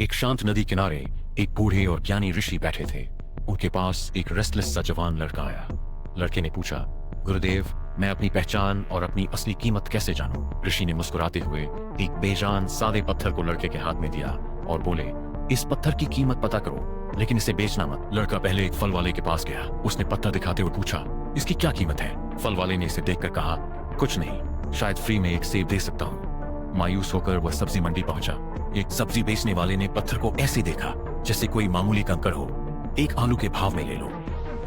एक शांत नदी किनारे एक बूढ़े और ज्ञानी ऋषि बैठे थे। उनके पास एक रेस्टलेस सा जवान लड़का आया। लड़के ने पूछा, गुरुदेव, मैं अपनी पहचान और अपनी असली कीमत कैसे जानूं? ऋषि ने मुस्कुराते हुए एक बेजान सादे पत्थर को लड़के के हाथ में दिया और बोले, इस पत्थर की कीमत पता करो, लेकिन इसे बेचना मत। लड़का पहले एक फल वाले के पास गया। उसने पत्थर दिखाते हुए पूछा, इसकी क्या कीमत है? फल वाले ने इसे देखकर कहा, कुछ नहीं, शायद फ्री में एक सेब दे सकता हूँ। मायूस होकर वह सब्जी मंडी पहुंचा। एक सब्जी बेचने वाले ने पत्थर को ऐसे देखा जैसे कोई मामूली कंकड़ हो। एक आलू के भाव में ले लो।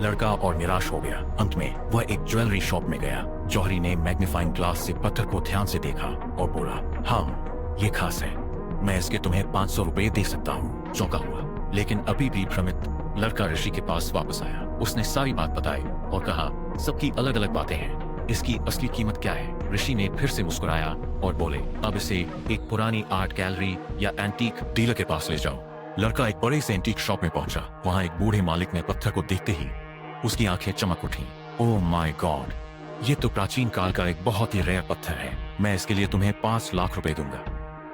लड़का और निराश हो गया। अंत में वह एक ज्वेलरी शॉप में गया। जौहरी ने मैग्नीफाइंग ग्लास से पत्थर को ध्यान से देखा और बोला, हाँ, ये खास है, मैं इसके तुम्हें 500 रुपए दे सकता हूँ। चौंका हुआ लेकिन अभी भी भ्रमित लड़का ऋषि के पास वापस आया। उसने सारी बात बताई और कहा, सबकी अलग अलग बातें हैं, इसकी असली कीमत क्या है? ऋषि ने फिर से मुस्कुराया और बोले, अब इसे एक पुरानी आर्ट गैलरी या एंटीक डीलर के पास ले जाओ। लड़का एक बड़े से एंटीक शॉप में पहुंचा। वहां एक बूढ़े मालिक ने पत्थर को देखते ही उसकी आंखें चमक उठी। ओह माय गॉड, ये तो प्राचीन काल का एक बहुत ही रेयर पत्थर है, मैं इसके लिए तुम्हें 5 लाख रुपए दूंगा।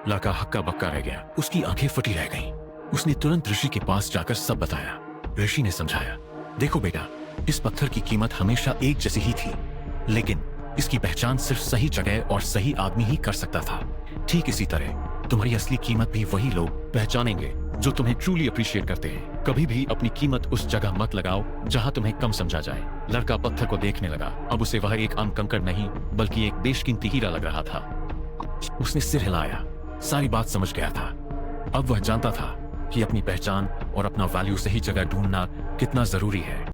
लड़का हक्का बक्का रह गया। उसकी आंखें फटी रह गईं। उसने तुरंत ऋषि के पास जाकर सब बताया। ऋषि ने समझाया, देखो बेटा, इस पत्थर की कीमत हमेशा एक जैसी ही थी, लेकिन इसकी पहचान सिर्फ सही जगह और सही आदमी ही कर सकता था। ठीक इसी तरह तुम्हारी असली कीमत भी वही लोग पहचानेंगे जो तुम्हें ट्रूली अप्रिशिएट करते हैं। कभी भी अपनी कीमत उस जगह मत लगाओ जहां तुम्हें कम समझा जाए। लड़का पत्थर को देखने लगा। अब उसे वह एक आम कंकड़ नहीं बल्कि एक बेशकीमती हीरा लग रहा था। उसने सिर हिलाया, सारी बात समझ गया था। अब वह जानता था कि अपनी पहचान और अपना वैल्यू सही जगह ढूंढना कितना जरूरी है।